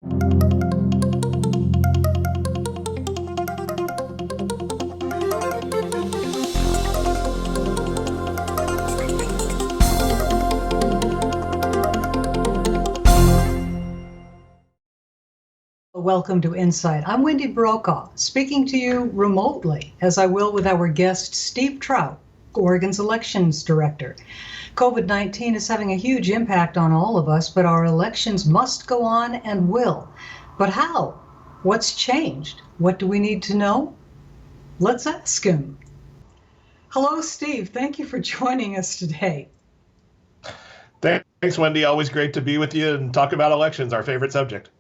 Welcome to InSight. I'm Wendy Brokaw, speaking to you remotely, as I will with our guest, Steve Trout, Oregon's elections director. COVID-19 is having a huge impact on all of us, but our elections must go on and will. But how? What's changed? What do we need to know? Let's ask him. Hello, Steve. Thank you for joining us today. Thanks, Wendy. Always great to be with you and talk about elections, our favorite subject.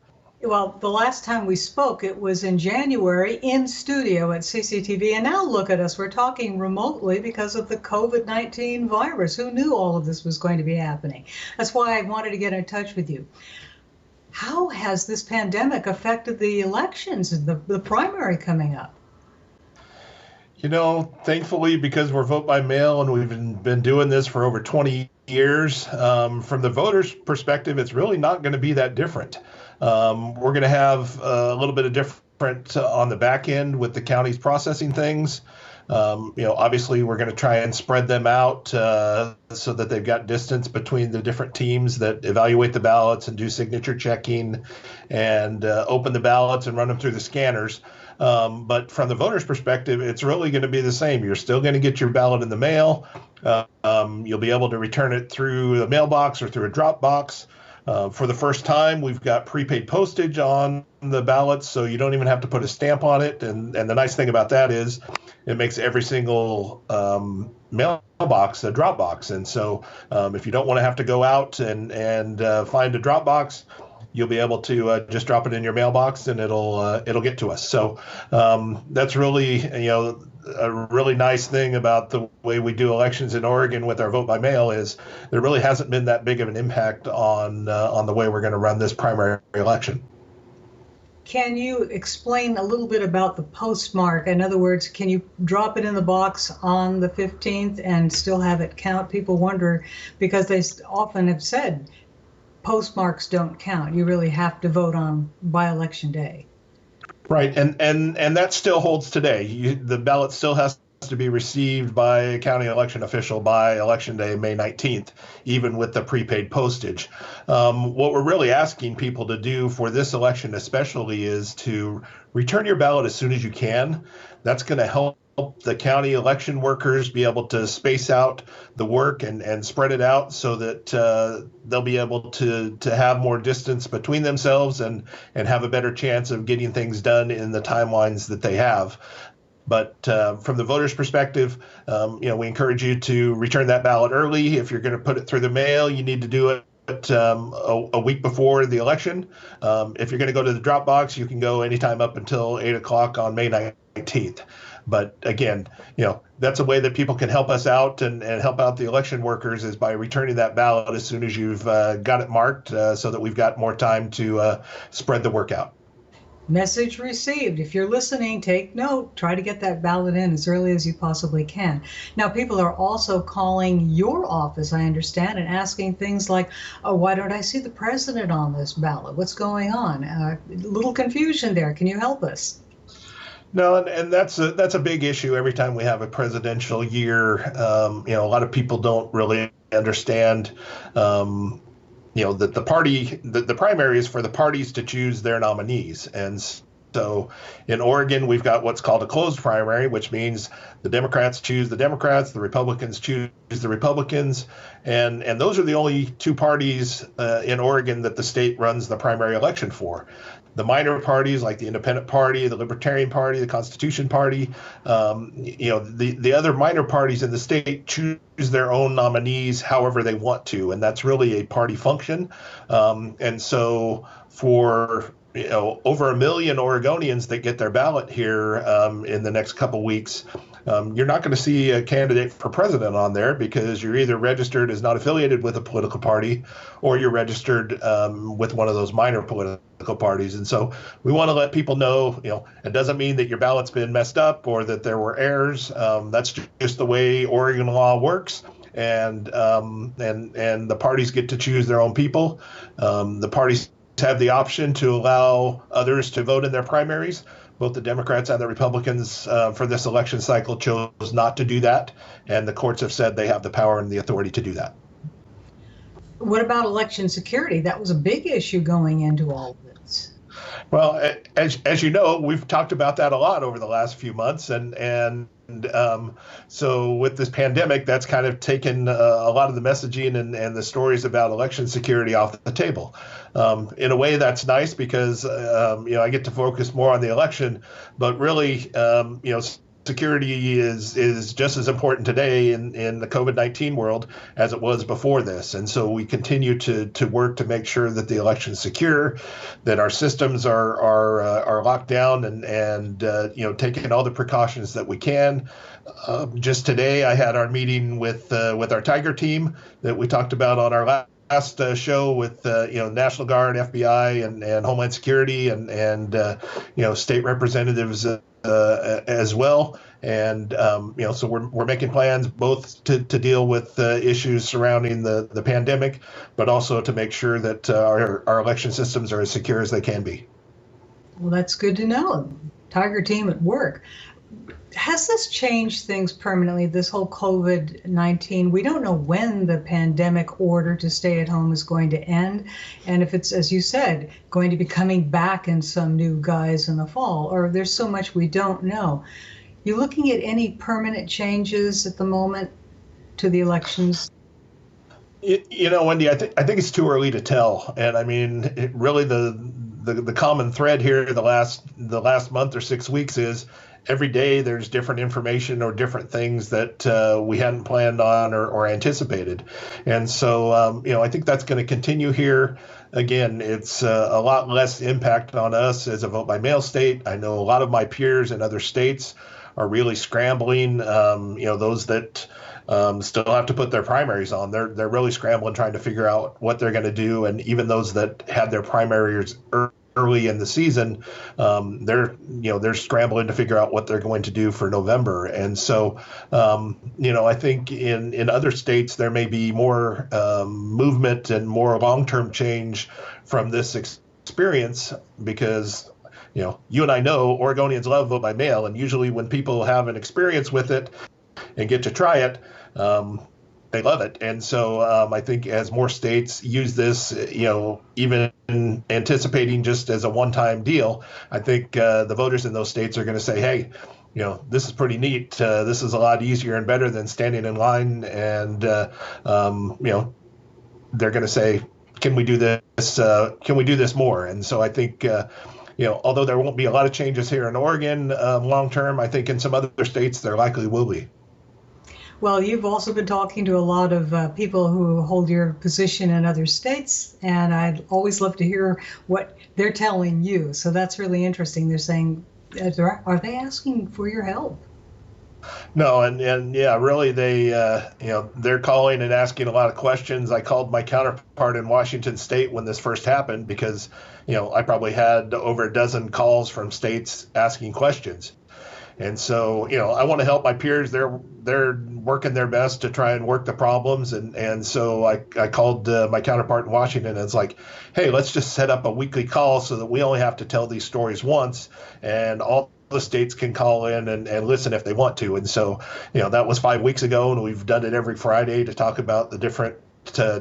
Well, the last time we spoke, it was in January in studio at CCTV, and now look at us. We're talking remotely because of the COVID-19 virus. Who knew all of this was going to be happening? That's why I wanted to get in touch with you. How has this pandemic affected the elections and the primary coming up? You know, thankfully, because we're vote by mail and we've been doing this for over 20 years, from the voters' perspective, it's really not going to be that different. We're going to have a little bit of different on the back end with the counties processing things. Obviously, we're going to try and spread them out so that they've got distance between the different teams that evaluate the ballots and do signature checking and open the ballots and run them through the scanners. But from the voters' perspective, it's really going to be the same. You're still going to get your ballot in the mail. You'll be able to return it through a mailbox or through a drop box. For the first time, we've got prepaid postage on the ballots, so you don't even have to put a stamp on it. And the nice thing about that is it makes every single mailbox a drop box. And so if you don't want to have to go out and find a drop box, you'll be able to just drop it in your mailbox and it'll get to us. So that's really, a really nice thing about the way we do elections in Oregon with our vote by mail is there really hasn't been that big of an impact on the way we're going to run this primary election. Can you explain a little bit about the postmark? In other words, can you drop it in the box on the 15th and still have it count? People wonder because they often have said postmarks don't count. You really have to vote on by election day. Right, and that still holds today. The ballot still has to be received by a county election official by election day, May 19th, even with the prepaid postage. What we're really asking people to do for this election especially is to return your ballot as soon as you can. That's going to help the county election workers be able to space out the work and spread it out so that they'll be able to have more distance between themselves and have a better chance of getting things done in the timelines that they have. But from the voters' perspective, we encourage you to return that ballot early. If you're going to put it through the mail, you need to do it a week before the election. If you're going to go to the drop box, you can go anytime up until 8 o'clock on May 19th. But again, that's a way that people can help us out and help out the election workers is by returning that ballot as soon as you've got it marked so that we've got more time to spread the work out. Message received. If you're listening, take note. Try to get that ballot in as early as you possibly can. Now, people are also calling your office, I understand, and asking things like, oh, why don't I see the president on this ballot? What's going on? A little confusion there. Can you help us? No, and that's a big issue every time we have a presidential year. A lot of people don't really understand, that the primary is for the parties to choose their nominees. And so in Oregon, we've got what's called a closed primary, which means the Democrats choose the Democrats, the Republicans choose the Republicans. And those are the only two parties in Oregon that the state runs the primary election for. The minor parties like the Independent Party, the Libertarian Party, the Constitution Party, the other minor parties in the state choose their own nominees however they want to, and that's really a party function. And so for over 1 million Oregonians that get their ballot here in the next couple weeks, you're not going to see a candidate for president on there because you're either registered as not affiliated with a political party or you're registered with one of those minor political parties. And so we want to let people know, it doesn't mean that your ballot's been messed up or that there were errors. That's just the way Oregon law works. And the parties get to choose their own people. The parties have the option to allow others to vote in their primaries. Both the Democrats and the Republicans for this election cycle chose not to do that, and the courts have said they have the power and the authority to do that. What about election security? That was a big issue going into all of this. Well, as you know, we've talked about that a lot over the last few months, and so with this pandemic, that's kind of taken a lot of the messaging and the stories about election security off the table. In a way, that's nice because I get to focus more on the election, but really, security is just as important today in the COVID-19 world as it was before this. And so we continue to work to make sure that the election is secure, that our systems are locked down and taking all the precautions that we can. Just today, I had our meeting with our Tiger team that we talked about on our last show with National Guard, FBI, and Homeland Security, and state representatives as well. And so we're making plans both to deal with issues surrounding the pandemic, but also to make sure that our election systems are as secure as they can be. Well, that's good to know. Tiger team at work. Has this changed things permanently, this whole COVID-19? We don't know when the pandemic order to stay at home is going to end, and if it's, as you said, going to be coming back in some new guise in the fall, or there's so much we don't know. You looking at any permanent changes at the moment to the elections? Wendy, I think it's too early to tell, and I mean, really the common thread here the last month or 6 weeks is every day there's different information or different things that we hadn't planned on or anticipated. And so, I think that's going to continue here. Again, it's a lot less impact on us as a vote by mail state. I know a lot of my peers in other states are really scrambling. Those that still have to put their primaries on, they're really scrambling, trying to figure out what they're going to do. And even those that had their primaries early in the season, they're scrambling to figure out what they're going to do for November. And so, I think in other states there may be more movement and more long-term change from this experience because, you and I know Oregonians love vote by mail, and usually when people have an experience with it and get to try it, they love it. And so I think as more states use this, even anticipating just as a one-time deal, I think the voters in those states are going to say, hey, this is pretty neat. This is a lot easier and better than standing in line. And, they're going to say, can we do this? Can we do this more? And so I think, although there won't be a lot of changes here in Oregon long-term, I think in some other states there likely will be. Well, you've also been talking to a lot of people who hold your position in other states, and I'd always love to hear what they're telling you. So that's really interesting. They're saying, are they asking for your help? No, and yeah, really, they're calling and asking a lot of questions. I called my counterpart in Washington State when this first happened because, I probably had over a dozen calls from states asking questions. And so, I want to help my peers. They're working their best to try and work the problems. And so I called my counterpart in Washington, and it's like, hey, let's just set up a weekly call so that we only have to tell these stories once, and all the states can call in and listen if they want to. And so, that was 5 weeks ago, and we've done it every Friday to talk about the different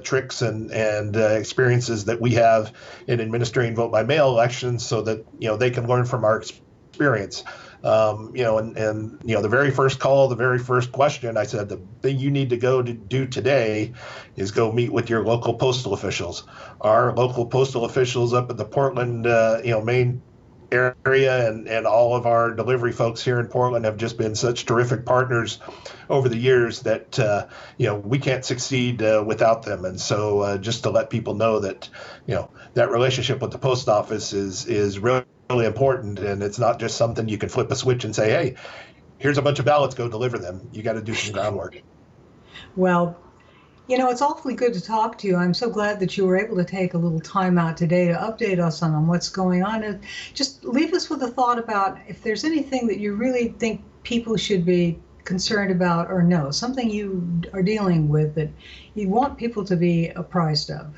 tricks and experiences that we have in administering vote by mail elections so that, they can learn from our experience. The very first call, the very first question, I said, the thing you need to go to do today is go meet with your local postal officials. Our local postal officials up at the Portland, Maine area and all of our delivery folks here in Portland have just been such terrific partners over the years that, we can't succeed without them. And so just to let people know that, that relationship with the post office is really important, and it's not just something you can flip a switch and say, hey, here's a bunch of ballots, go deliver them. You got to do some groundwork. Well, it's awfully good to talk to you. I'm so glad that you were able to take a little time out today to update us on what's going on. And just leave us with a thought about if there's anything that you really think people should be concerned about or know, something you are dealing with that you want people to be apprised of.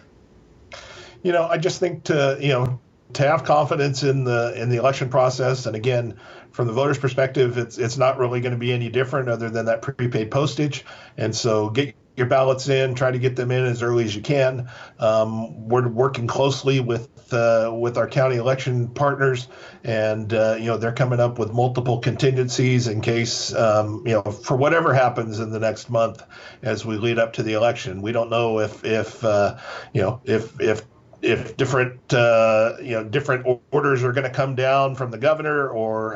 I just think to have confidence in the election process, and again, from the voters' perspective, it's not really going to be any different other than that prepaid postage. And so get your ballots in, try to get them in as early as you can. We're working closely with our county election partners, and they're coming up with multiple contingencies in case for whatever happens in the next month as we lead up to the election. We don't know if different different orders are going to come down from the governor, or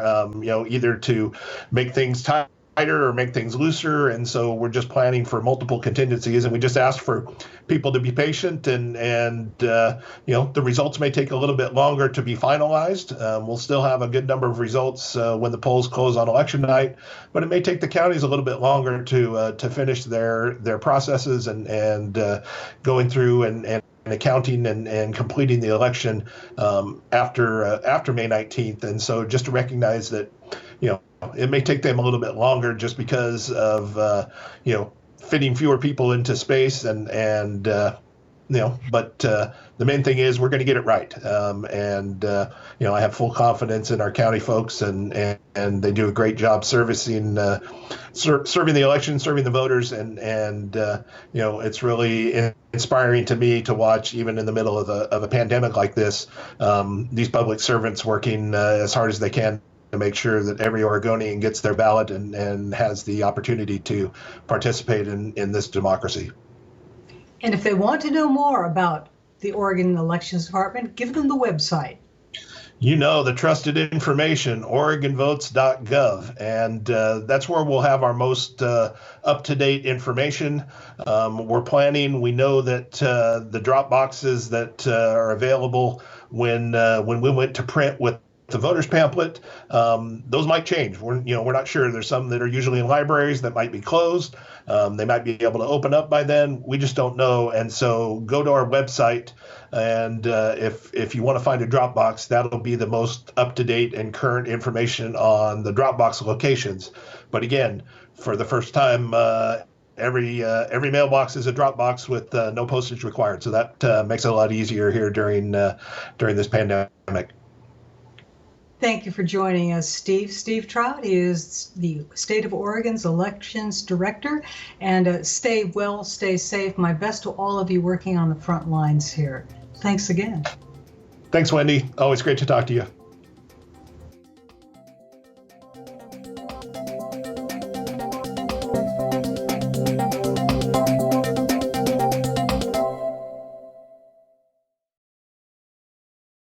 either to make things tighter or make things looser. And so we're just planning for multiple contingencies, and we just ask for people to be patient, and the results may take a little bit longer to be finalized. We'll still have a good number of results when the polls close on election night, but it may take the counties a little bit longer to finish their processes and going through and accounting and completing the election after May 19th. And so just to recognize that, it may take them a little bit longer just because of, fitting fewer people into space but the main thing is we're going to get it right. I have full confidence in our county folks, and they do a great job serving the election, serving the voters, and it's really inspiring to me to watch, even in the middle of a pandemic like this, these public servants working as hard as they can to make sure that every Oregonian gets their ballot and has the opportunity to participate in this democracy. And if they want to know more about the Oregon Elections Department, give them the website. The trusted information, OregonVotes.gov. And that's where we'll have our most up-to-date information. We know that the drop boxes that are available when we went to print with the voters pamphlet, those might change. We're not sure. There's some that are usually in libraries that might be closed. They might be able to open up by then. We just don't know. And so go to our website, and if you want to find a drop box, that'll be the most up-to-date and current information on the drop box locations. But again, for the first time, every mailbox is a drop box with no postage required. So that makes it a lot easier here during this pandemic. Thank you for joining us, Steve. Steve Trout is the State of Oregon's Elections Director. And stay well, stay safe. My best to all of you working on the front lines here. Thanks again. Thanks, Wendy. Always great to talk to you.